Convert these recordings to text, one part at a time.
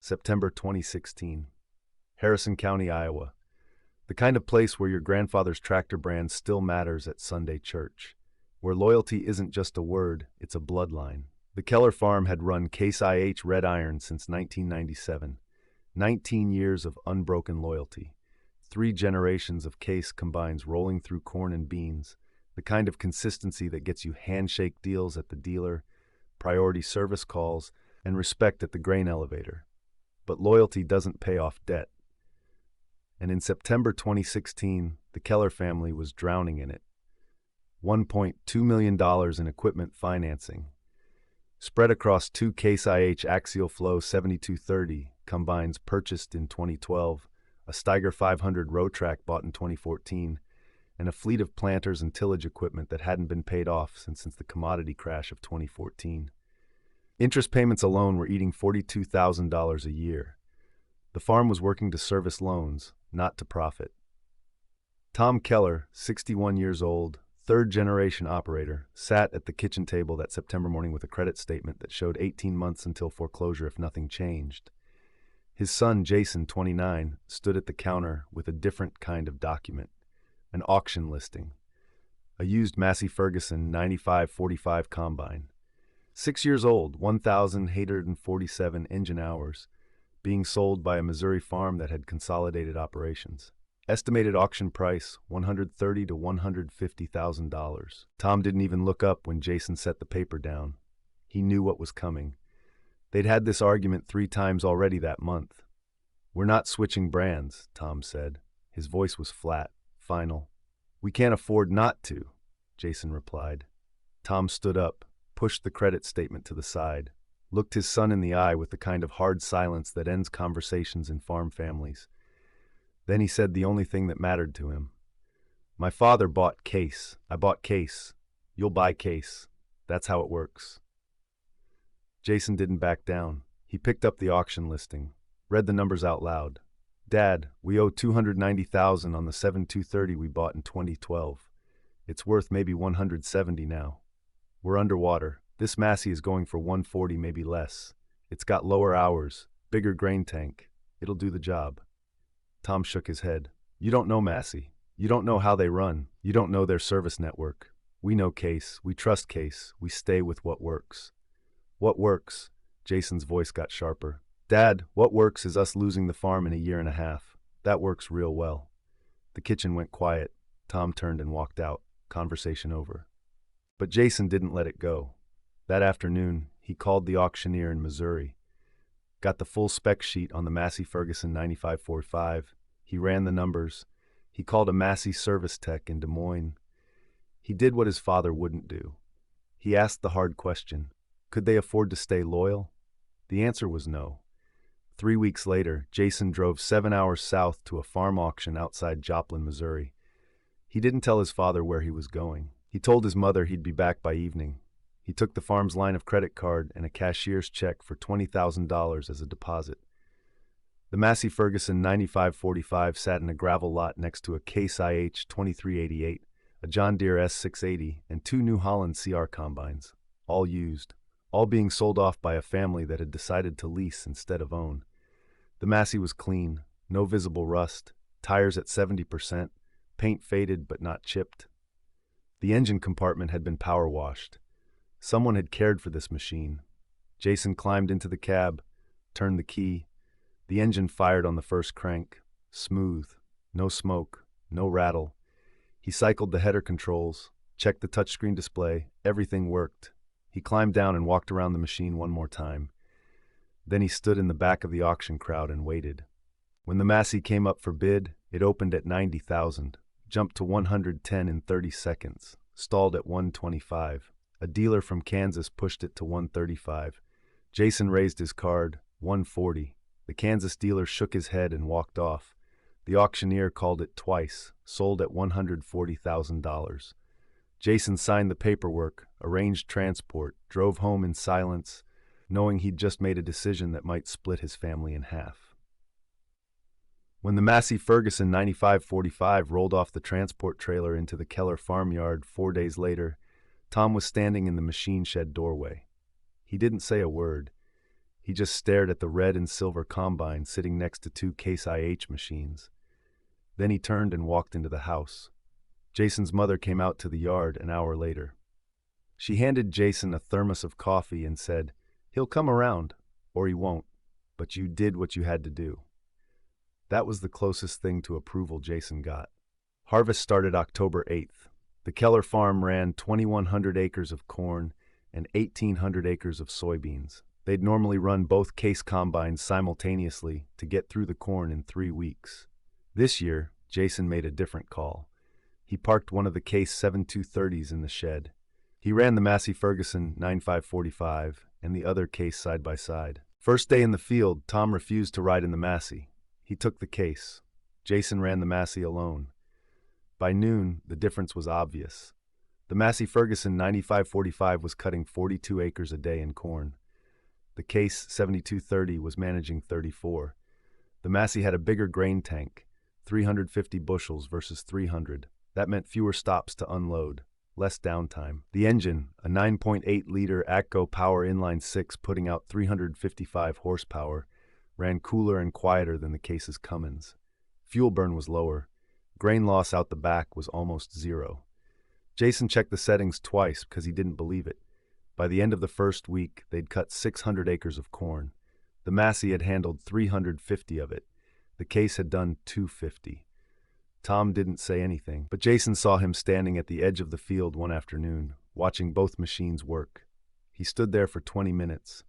September 2016. Harrison County, Iowa. The kind of place where your grandfather's tractor brand still matters at Sunday church. Where loyalty isn't just a word, it's a bloodline. The Keller farm had run Case IH Red Iron since 1997. 19 years of unbroken loyalty. 3 generations of Case combines rolling through corn and beans, the kind of consistency that gets you handshake deals at the dealer, priority service calls, and respect at the grain elevator. But loyalty doesn't pay off debt. And in September 2016, the Keller family was drowning in it. $1.2 million in equipment financing. Spread across 2 Case IH Axial Flow 7230 combines purchased in 2012, a Steiger 500 row track bought in 2014, and a fleet of planters and tillage equipment that hadn't been paid off since the commodity crash of 2014. Interest payments alone were eating $42,000 a year. The farm was working to service loans, not to profit. Tom Keller, 61 years old, third-generation operator, sat at the kitchen table that September morning with a credit statement that showed 18 months until foreclosure if nothing changed. His son, Jason, 29, stood at the counter with a different kind of document, an auction listing, a used Massey Ferguson 9545 combine. 6 years old, 1,847 engine hours, being sold by a Missouri farm that had consolidated operations. Estimated auction price, $130,000 to $150,000. Tom didn't even look up when Jason set the paper down. He knew what was coming. They'd had this argument 3 times already that month. "We're not switching brands," Tom said. His voice was flat, final. "We can't afford not to," Jason replied. Tom stood up, pushed the credit statement to the side, looked his son in the eye with the kind of hard silence that ends conversations in farm families. Then he said the only thing that mattered to him. "My father bought Case. I bought Case. You'll buy Case. That's how it works." Jason didn't back down. He picked up the auction listing, read the numbers out loud. "Dad, we owe $290,000 on the 7230 we bought in 2012. It's worth maybe $170 now. We're underwater. This Massey is going for $140, maybe less. It's got lower hours, bigger grain tank. It'll do the job." Tom shook his head. "You don't know Massey. You don't know how they run. You don't know their service network. We know Case. We trust Case. We stay with what works." "What works?" Jason's voice got sharper. "Dad, what works is us losing the farm in a year and a half. That works real well." The kitchen went quiet. Tom turned and walked out. Conversation over. But Jason didn't let it go. That afternoon, he called the auctioneer in Missouri. Got the full spec sheet on the Massey Ferguson 9545. He ran the numbers. He called a Massey service tech in Des Moines. He did what his father wouldn't do. He asked the hard question. Could they afford to stay loyal? The answer was no. 3 weeks later, Jason drove 7 hours south to a farm auction outside Joplin, Missouri. He didn't tell his father where he was going. He told his mother he'd be back by evening. He took the farm's line of credit card and a cashier's check for $20,000 as a deposit. The Massey Ferguson 9545 sat in a gravel lot next to a Case IH 2388, a John Deere S680, and 2 New Holland CR combines, all used, all being sold off by a family that had decided to lease instead of own. The Massey was clean, no visible rust, tires at 70%, paint faded but not chipped. The engine compartment had been power washed. Someone had cared for this machine. Jason climbed into the cab, turned the key. The engine fired on the first crank. Smooth. No smoke. No rattle. He cycled the header controls, checked the touchscreen display. Everything worked. He climbed down and walked around the machine one more time. Then he stood in the back of the auction crowd and waited. When the Massey came up for bid, it opened at $90,000, jumped to $110 in 30 seconds, stalled at $125. A dealer from Kansas pushed it to $135. Jason raised his card, $140. The Kansas dealer shook his head and walked off. The auctioneer called it twice, sold at $140,000. Jason signed the paperwork, arranged transport, drove home in silence, knowing he'd just made a decision that might split his family in half. When the Massey Ferguson 9545 rolled off the transport trailer into the Keller farmyard 4 days later, Tom was standing in the machine shed doorway. He didn't say a word. He just stared at the red and silver combine sitting next to two Case IH machines. Then he turned and walked into the house. Jason's mother came out to the yard an hour later. She handed Jason a thermos of coffee and said, "He'll come around, or he won't, but you did what you had to do." That was the closest thing to approval Jason got. Harvest started October 8th. The Keller farm ran 2,100 acres of corn and 1,800 acres of soybeans. They'd normally run both Case combines simultaneously to get through the corn in 3 weeks. This year, Jason made a different call. He parked one of the Case 7230s in the shed. He ran the Massey Ferguson 9545 and the other Case side by side. First day in the field, Tom refused to ride in the Massey. He took the Case. Jason ran the Massey alone. By noon, the difference was obvious. The Massey Ferguson 9545 was cutting 42 acres a day in corn. The Case 7230 was managing 34. The Massey had a bigger grain tank, 350 bushels versus 300. That meant fewer stops to unload, less downtime. The engine, a 9.8-liter ATCO Power Inline 6 putting out 355 horsepower, ran cooler and quieter than the Case's Cummins. Fuel burn was lower. Grain loss out the back was almost zero. Jason checked the settings twice because he didn't believe it. By the end of the first week, they'd cut 600 acres of corn. The Massey had handled 350 of it. The Case had done 250. Tom didn't say anything, but Jason saw him standing at the edge of the field one afternoon, watching both machines work. He stood there for 20 minutes.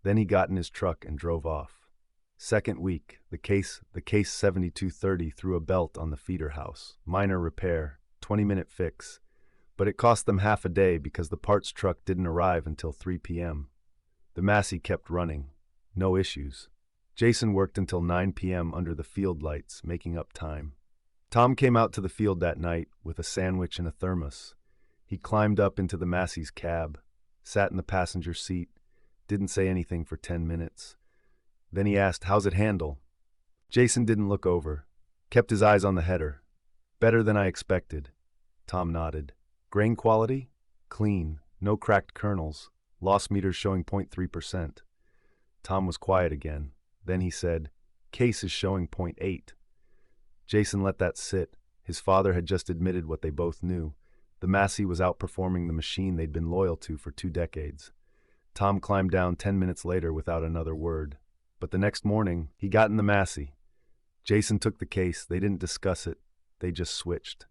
Then he got in his truck and drove off. Second week, the Case 7230 threw a belt on the feeder house. Minor repair, 20-minute fix. But it cost them half a day because the parts truck didn't arrive until 3 p.m. The Massey kept running. No issues. Jason worked until 9 p.m. under the field lights, making up time. Tom came out to the field that night with a sandwich and a thermos. He climbed up into the Massey's cab, sat in the passenger seat, didn't say anything for 10 minutes. Then he asked, "How's it handle?" Jason didn't look over, kept his eyes on the header. "Better than I expected." Tom nodded. "Grain quality? Clean, no cracked kernels, loss meters showing 0.3%. Tom was quiet again. Then he said, "Case is showing 0.8. Jason let that sit. His father had just admitted what they both knew. The Massey was outperforming the machine they'd been loyal to for 2 decades. Tom climbed down 10 minutes later without another word. But the next morning, he got in the Massey. Jason took the Case. They didn't discuss it. They just switched.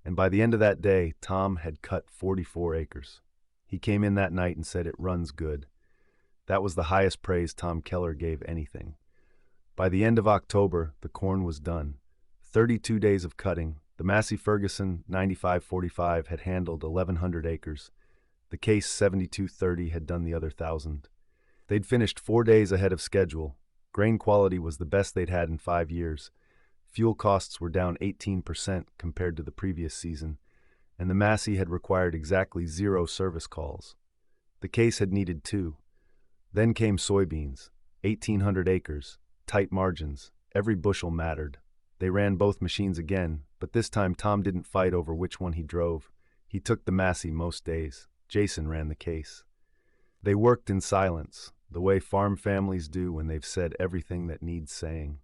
And by the end of that day, Tom had cut 44 acres. He came in that night and said, "It runs good." That was the highest praise Tom Keller gave anything. By the end of October, the corn was done. 32 days of cutting. The Massey Ferguson 9545 had handled 1,100 acres. The Case 7230 had done the other 1,000. They'd finished 4 days ahead of schedule. Grain quality was the best they'd had in 5 years. Fuel costs were down 18% compared to the previous season, and the Massey had required exactly 0 service calls. The Case had needed 2. Then came soybeans, 1,800 acres, tight margins, every bushel mattered. They ran both machines again, but this time Tom didn't fight over which one he drove. He took the Massey most days. Jason ran the Case. They worked in silence, the way farm families do when they've said everything that needs saying.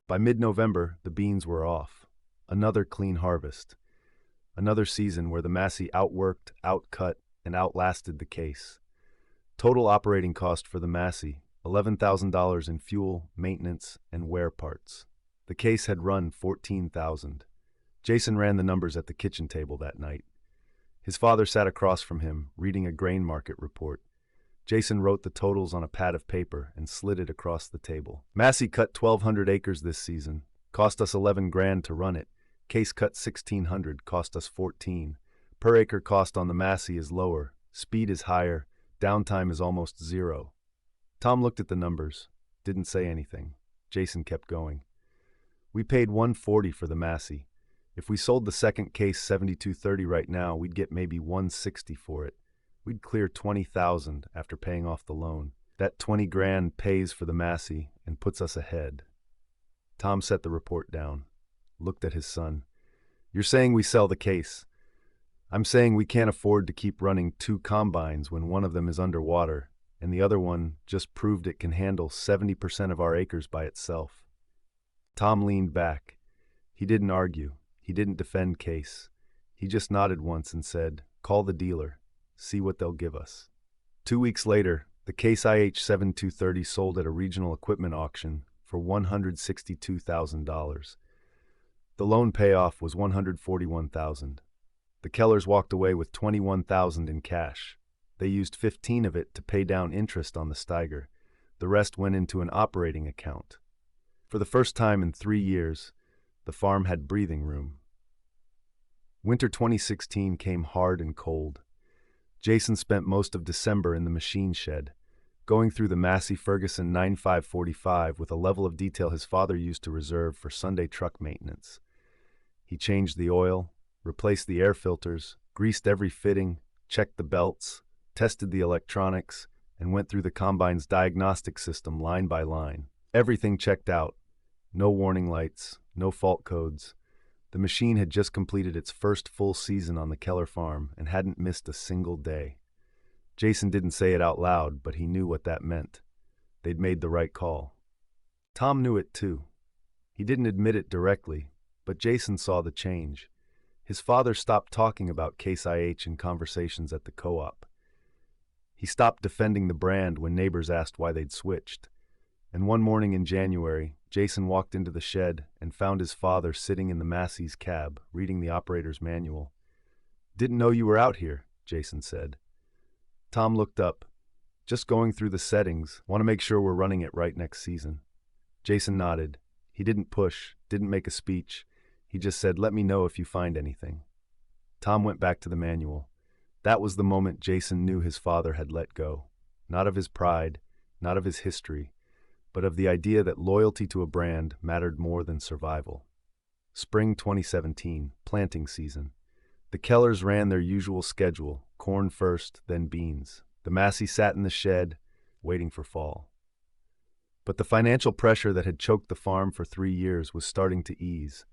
By mid-November, the beans were off. Another clean harvest. Another season where the Massey outworked, outcut, and outlasted the Case. Total operating cost for the Massey, $11,000 in fuel, maintenance, and wear parts. The Case had run $14,000. Jason ran the numbers at the kitchen table that night. His father sat across from him, reading a grain market report. Jason wrote the totals on a pad of paper and slid it across the table. Massey cut 1,200 acres this season. Cost us $11,000 to run it. Case cut 1,600, cost us 14. Per acre cost on the Massey is lower. Speed is higher. Downtime is almost 0. Tom looked at the numbers, didn't say anything. Jason kept going. We paid $140 for the Massey. If we sold the second Case 7230 right now, we'd get maybe $160 for it. We'd clear $20,000 after paying off the loan. That $20,000 pays for the Massey and puts us ahead. Tom set the report down, looked at his son. "You're saying we sell the Case. I'm saying we can't afford to keep running 2 combines when one of them is underwater and the other one just proved it can handle 70% of our acres by itself. Tom leaned back. He didn't argue. He didn't defend Case. He just nodded once and said, "Call the dealer. See what they'll give us." 2 weeks later, the Case IH7230 sold at a regional equipment auction for $162,000. The loan payoff was $141,000. The Kellers walked away with $21,000 in cash. They used 15 of it to pay down interest on the Steiger. The rest went into an operating account. For the first time in 3 years, the farm had breathing room. Winter 2016 came hard and cold. Jason spent most of December in the machine shed, going through the Massey Ferguson 9545 with a level of detail his father used to reserve for Sunday truck maintenance. He changed the oil, replaced the air filters, greased every fitting, checked the belts, tested the electronics, and went through the combine's diagnostic system line by line. Everything checked out. No warning lights, no fault codes. The machine had just completed its first full season on the Keller farm and hadn't missed a single day. Jason didn't say it out loud, but he knew what that meant. They'd made the right call. Tom knew it too. He didn't admit it directly, but Jason saw the change. His father stopped talking about Case IH in conversations at the co-op. He stopped defending the brand when neighbors asked why they'd switched. And one morning in January, Jason walked into the shed and found his father sitting in the Massey's cab, reading the operator's manual. "Didn't know you were out here," Jason said. Tom looked up. "Just going through the settings. Want to make sure we're running it right next season." Jason nodded. He didn't push, didn't make a speech. He just said, "Let me know if you find anything." Tom went back to the manual. That was the moment Jason knew his father had let go. Not of his pride, not of his history, but of the idea that loyalty to a brand mattered more than survival. Spring 2017, planting season. The Kellers ran their usual schedule, corn first, then beans. The Massey sat in the shed, waiting for fall. But the financial pressure that had choked the farm for 3 years was starting to ease.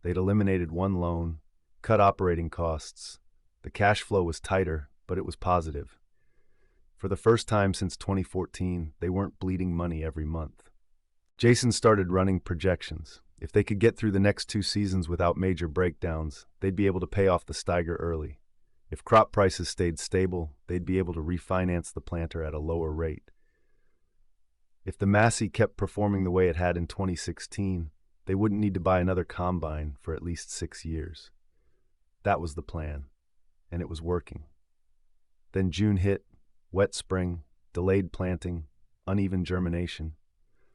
They'd eliminated one loan, cut operating costs. The cash flow was tighter, but it was positive. For the first time since 2014, they weren't bleeding money every month. Jason started running projections. If they could get through the next 2 seasons without major breakdowns, they'd be able to pay off the Steiger early. If crop prices stayed stable, they'd be able to refinance the planter at a lower rate. If the Massey kept performing the way it had in 2016, they wouldn't need to buy another combine for at least 6 years. That was the plan, and it was working. Then June hit. Wet spring, delayed planting, uneven germination.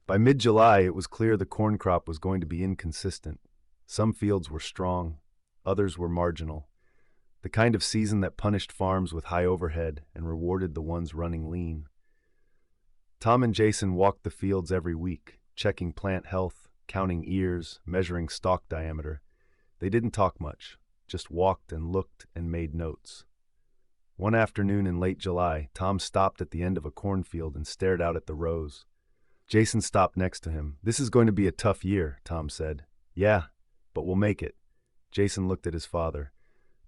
By mid-July, it was clear the corn crop was going to be inconsistent. Some fields were strong, others were marginal. The kind of season that punished farms with high overhead and rewarded the ones running lean. Tom and Jason walked the fields every week, checking plant health, counting ears, measuring stalk diameter. They didn't talk much, just walked and looked and made notes. One afternoon in late July, Tom stopped at the end of a cornfield and stared out at the rows. Jason stopped next to him. "This is going to be a tough year," Tom said. "Yeah, but we'll make it." Jason looked at his father.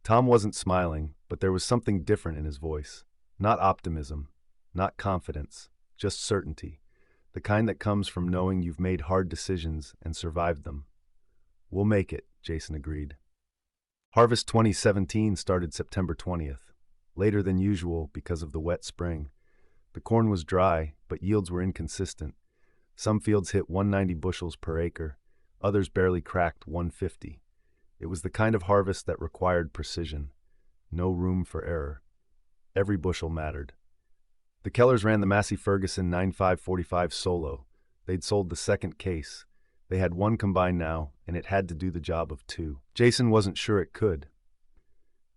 Tom wasn't smiling, but there was something different in his voice. Not optimism, not confidence, just certainty. The kind that comes from knowing you've made hard decisions and survived them. "We'll make it," Jason agreed. Harvest 2017 started September 20th. Later than usual because of the wet spring. The corn was dry, but yields were inconsistent. Some fields hit 190 bushels per acre, others barely cracked 150. It was the kind of harvest that required precision. No room for error. Every bushel mattered. The Kellers ran the Massey Ferguson 9545 solo. They'd sold the second case. They had one combine now, and it had to do the job of 2. Jason wasn't sure it could.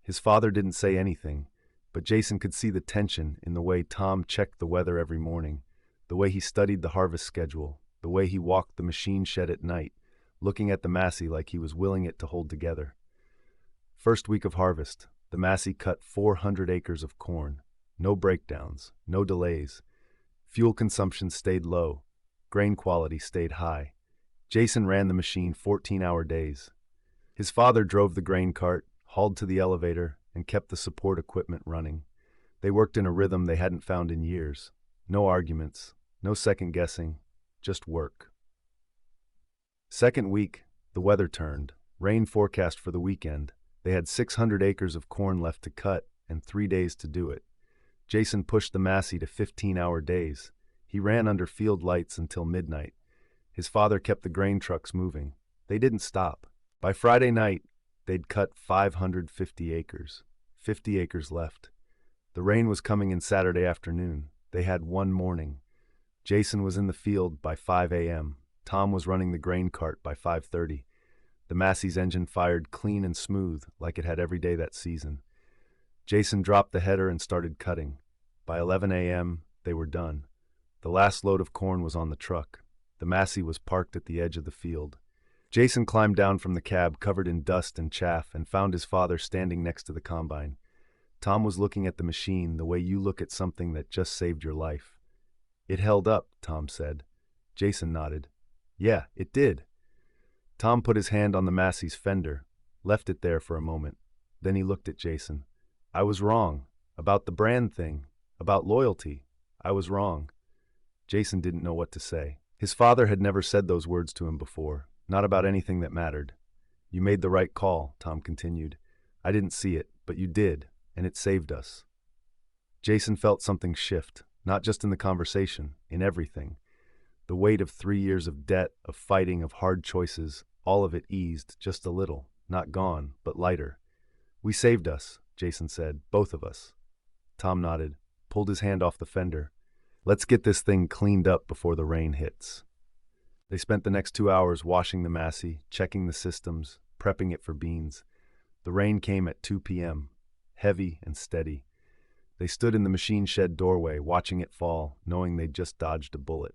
His father didn't say anything, but Jason could see the tension in the way Tom checked the weather every morning, the way he studied the harvest schedule, the way he walked the machine shed at night, looking at the Massey like he was willing it to hold together. First week of harvest, the Massey cut 400 acres of corn. No breakdowns, no delays. Fuel consumption stayed low. Grain quality stayed high. Jason ran the machine 14-hour days. His father drove the grain cart, hauled to the elevator, and kept the support equipment running. They worked in a rhythm they hadn't found in years. No arguments, no second guessing, just work. Second week, the weather turned. Rain forecast for the weekend. They had 600 acres of corn left to cut and 3 days to do it. Jason pushed the Massey to 15-hour days. He ran under field lights until midnight. His father kept the grain trucks moving. They didn't stop. By Friday night, they'd cut 550 acres. 50 acres left. The rain was coming in Saturday afternoon. They had one morning. Jason was in the field by 5 a.m. Tom was running the grain cart by 5:30. The Massey's engine fired clean and smooth, like it had every day that season. Jason dropped the header and started cutting. By 11 a.m., they were done. The last load of corn was on the truck. The Massey was parked at the edge of the field. Jason climbed down from the cab covered in dust and chaff and found his father standing next to the combine. Tom was looking at the machine the way you look at something that just saved your life. "It held up," Tom said. Jason nodded. "Yeah, it did." Tom put his hand on the Massey's fender, left it there for a moment. Then he looked at Jason. "I was wrong. About the brand thing. About loyalty. I was wrong." Jason didn't know what to say. His father had never said those words to him before, not about anything that mattered. "You made the right call," Tom continued. "I didn't see it, but you did, and it saved us." Jason felt something shift, not just in the conversation, in everything. The weight of 3 years of debt, of fighting, of hard choices, all of it eased just a little, not gone, but lighter. "We saved us," Jason said, "both of us." Tom nodded, pulled his hand off the fender. "Let's get this thing cleaned up before the rain hits." They spent the next 2 hours washing the Massey, checking the systems, prepping it for beans. The rain came at 2 p.m., heavy and steady. They stood in the machine shed doorway, watching it fall, knowing they'd just dodged a bullet.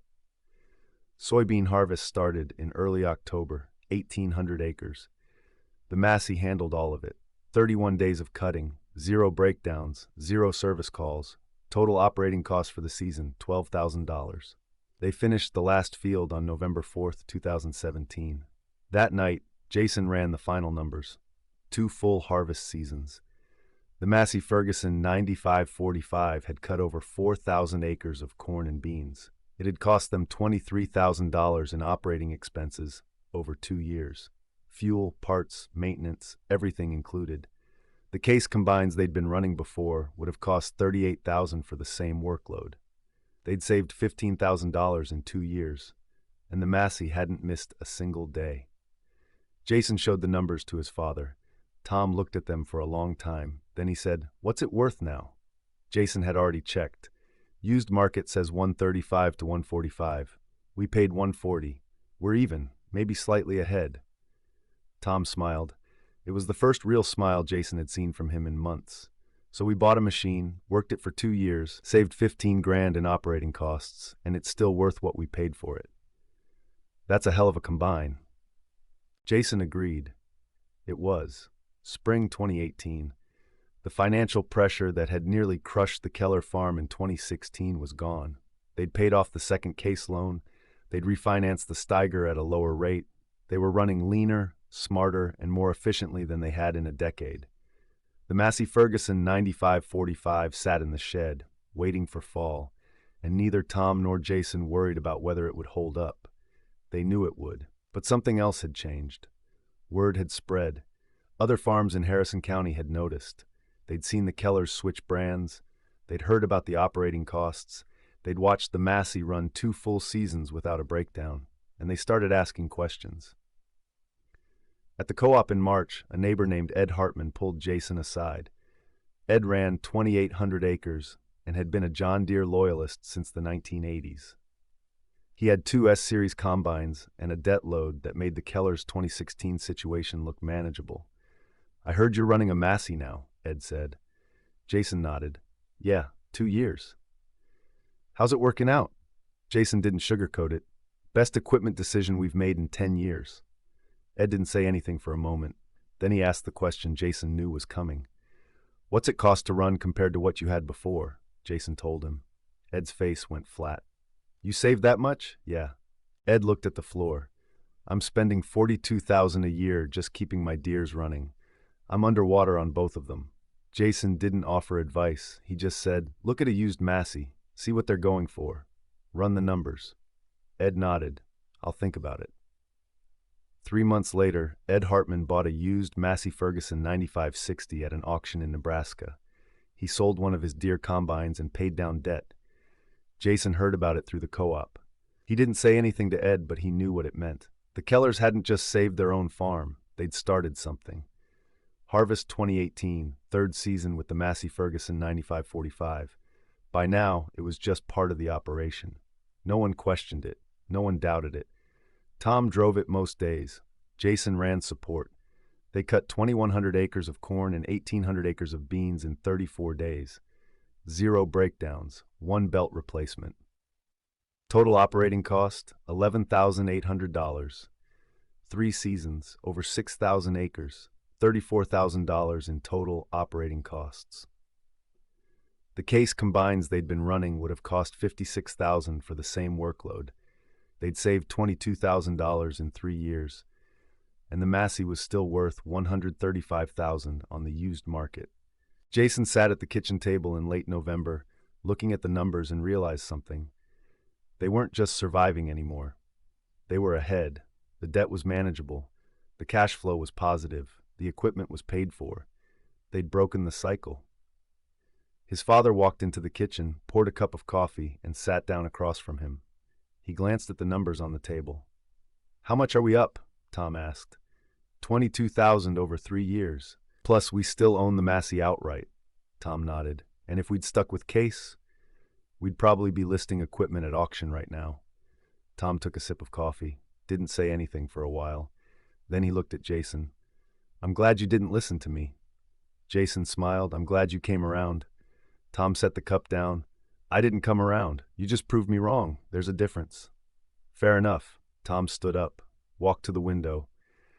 Soybean harvest started in early October, 1,800 acres. The Massey handled all of it. 31 days of cutting, 0 breakdowns, 0 service calls. Total operating costs for the season, $12,000. They finished the last field on November 4th, 2017. That night, Jason ran the final numbers. 2 full harvest seasons. The Massey Ferguson 9545 had cut over 4,000 acres of corn and beans. It had cost them $23,000 in operating expenses over 2 years. Fuel, parts, maintenance, everything included. The case combines they'd been running before would have cost $38,000 for the same workload. They'd saved $15,000 in 2 years, and the Massey hadn't missed a single day. Jason showed the numbers to his father. Tom looked at them for a long time. Then he said, "What's it worth now?" Jason had already checked. Used market says 135 to 145. We paid 140. We're even, maybe slightly ahead. Tom smiled. It was the first real smile Jason had seen from him in months. "So we bought a machine, worked it for 2 years, saved 15 grand in operating costs, and it's still worth what we paid for it." "That's a hell of a combine." Jason agreed. It was. Spring 2018. The financial pressure that had nearly crushed the Keller farm in 2016 was gone. They'd paid off the second case loan. They'd refinanced the Steiger at a lower rate. They were running leaner, smarter, and more efficiently than they had in a decade. The Massey Ferguson 9545 sat in the shed, waiting for fall, and neither Tom nor Jason worried about whether it would hold up. They knew it would, but something else had changed. Word had spread. Other farms in Harrison County had noticed. They'd seen the Kellers switch brands. They'd heard about the operating costs. They'd watched the Massey run 2 full seasons without a breakdown, and they started asking questions. At the co-op in March, a neighbor named Ed Hartman pulled Jason aside. Ed ran 2,800 acres and had been a John Deere loyalist since the 1980s. He had 2 S-Series combines and a debt load that made the Kellers' 2016 situation look manageable. "I heard you're running a Massey now," Ed said. Jason nodded. "Yeah, 2 years." "How's it working out?" Jason didn't sugarcoat it. "Best equipment decision we've made in 10 years. Ed didn't say anything for a moment. Then he asked the question Jason knew was coming. "What's it cost to run compared to what you had before?" Jason told him. Ed's face went flat. "You saved that much?" "Yeah." Ed looked at the floor. "I'm spending $42,000 a year just keeping my Deeres running. I'm underwater on both of them." Jason didn't offer advice. He just said, "Look at a used Massey. See what they're going for. Run the numbers. Ed nodded. I'll think about it. 3 months later, Ed Hartman bought a used Massey Ferguson 9560 at an auction in Nebraska. He sold one of his Deere combines and paid down debt. Jason heard about it through the co-op. He didn't say anything to Ed, but he knew what it meant. The Kellers hadn't just saved their own farm, they'd started something. Harvest 2018, third season with the Massey Ferguson 9545. By now, it was just part of the operation. No one questioned it. No one doubted it. Tom drove it most days. Jason ran support. They cut 2,100 acres of corn and 1,800 acres of beans in 34 days. 0 breakdowns, 1 belt replacement. Total operating cost, $11,800. 3 seasons, over 6,000 acres, $34,000 in total operating costs. The case combines they'd been running would have cost $56,000 for the same workload. They'd saved $22,000 in 3 years, and the Massey was still worth $135,000 on the used market. Jason sat at the kitchen table in late November, looking at the numbers, and realized something. They weren't just surviving anymore. They were ahead. The debt was manageable. The cash flow was positive. The equipment was paid for. They'd broken the cycle. His father walked into the kitchen, poured a cup of coffee, and sat down across from him. He glanced at the numbers on the table. "How much are we up?" Tom asked. "22,000 over 3 years. Plus, we still own the Massey outright." Tom nodded. "And if we'd stuck with Case, we'd probably be listing equipment at auction right now." Tom took a sip of coffee, didn't say anything for a while. Then he looked at Jason. "I'm glad you didn't listen to me." Jason smiled. "I'm glad you came around." Tom set the cup down. "I didn't come around. You just proved me wrong. There's a difference." "Fair enough." Tom stood up, walked to the window,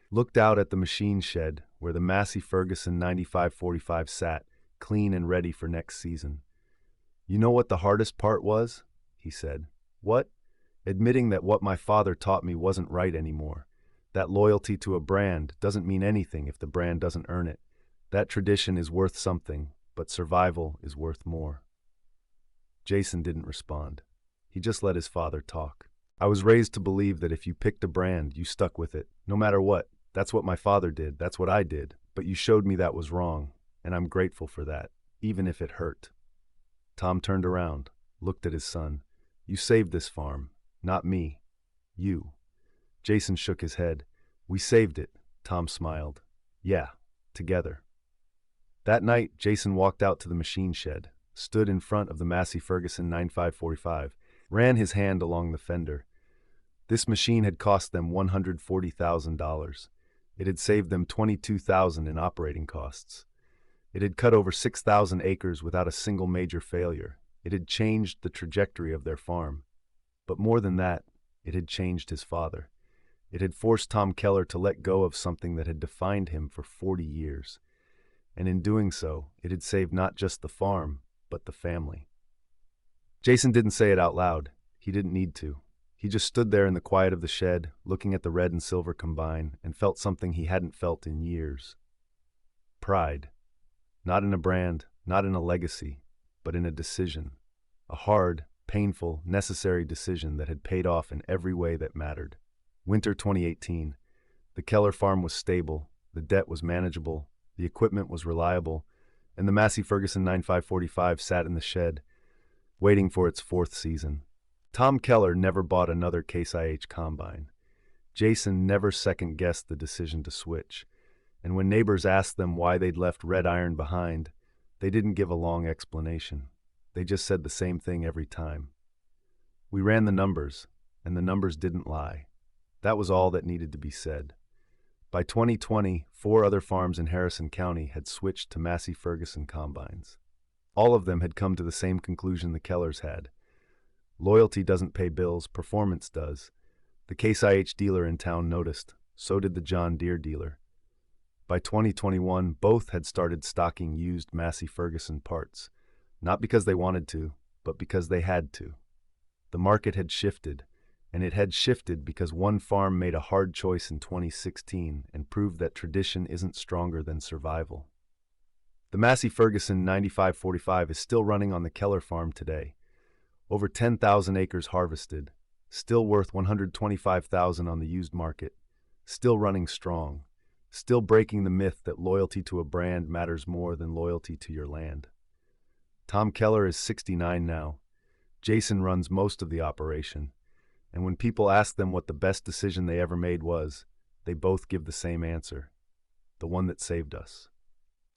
looked out at the machine shed where the Massey Ferguson 9545 sat, clean and ready for next season. "You know what the hardest part was?" he said. "What?" "Admitting that what my father taught me wasn't right anymore. That loyalty to a brand doesn't mean anything if the brand doesn't earn it. That tradition is worth something, but survival is worth more." Jason didn't respond. He just let his father talk. "I was raised to believe that if you picked a brand, you stuck with it, no matter what. That's what my father did, that's what I did. But you showed me that was wrong, and I'm grateful for that, even if it hurt." Tom turned around, looked at his son. "You saved this farm, not me. You." Jason shook his head. "We saved it," Tom smiled. "Yeah, together." That night, Jason walked out to the machine shed, stood in front of the Massey Ferguson 9545, ran his hand along the fender. This machine had cost them $140,000. It had saved them $22,000 in operating costs. It had cut over 6,000 acres without a single major failure. It had changed the trajectory of their farm. But more than that, it had changed his father. It had forced Tom Keller to let go of something that had defined him for 40 years. And in doing so, it had saved not just the farm, but the family. Jason didn't say it out loud. He didn't need to. He just stood there in the quiet of the shed, looking at the red and silver combine, and felt something he hadn't felt in years. Pride. Not in a brand, not in a legacy, but in a decision. A hard, painful, necessary decision that had paid off in every way that mattered. Winter 2018. The Keller farm was stable, the debt was manageable, the equipment was reliable, and the Massey Ferguson 9545 sat in the shed, waiting for its 4th season. Tom Keller never bought another Case IH combine. Jason never second-guessed the decision to switch, and when neighbors asked them why they'd left red iron behind, they didn't give a long explanation. They just said the same thing every time. We ran the numbers, and the numbers didn't lie. That was all that needed to be said. By 2020, 4 other farms in Harrison County had switched to Massey Ferguson combines. All of them had come to the same conclusion the Kellers had. Loyalty doesn't pay bills, performance does. The Case IH dealer in town noticed. So did the John Deere dealer. By 2021, both had started stocking used Massey Ferguson parts, not because they wanted to, but because they had to. The market had shifted, and it had shifted because one farm made a hard choice in 2016 and proved that tradition isn't stronger than survival. The Massey Ferguson 9545 is still running on the Keller farm today. Over 10,000 acres harvested, still worth $125,000 on the used market, still running strong, still breaking the myth that loyalty to a brand matters more than loyalty to your land. Tom Keller is 69 now. Jason runs most of the operation, and when people ask them what the best decision they ever made was, they both give the same answer: the one that saved us.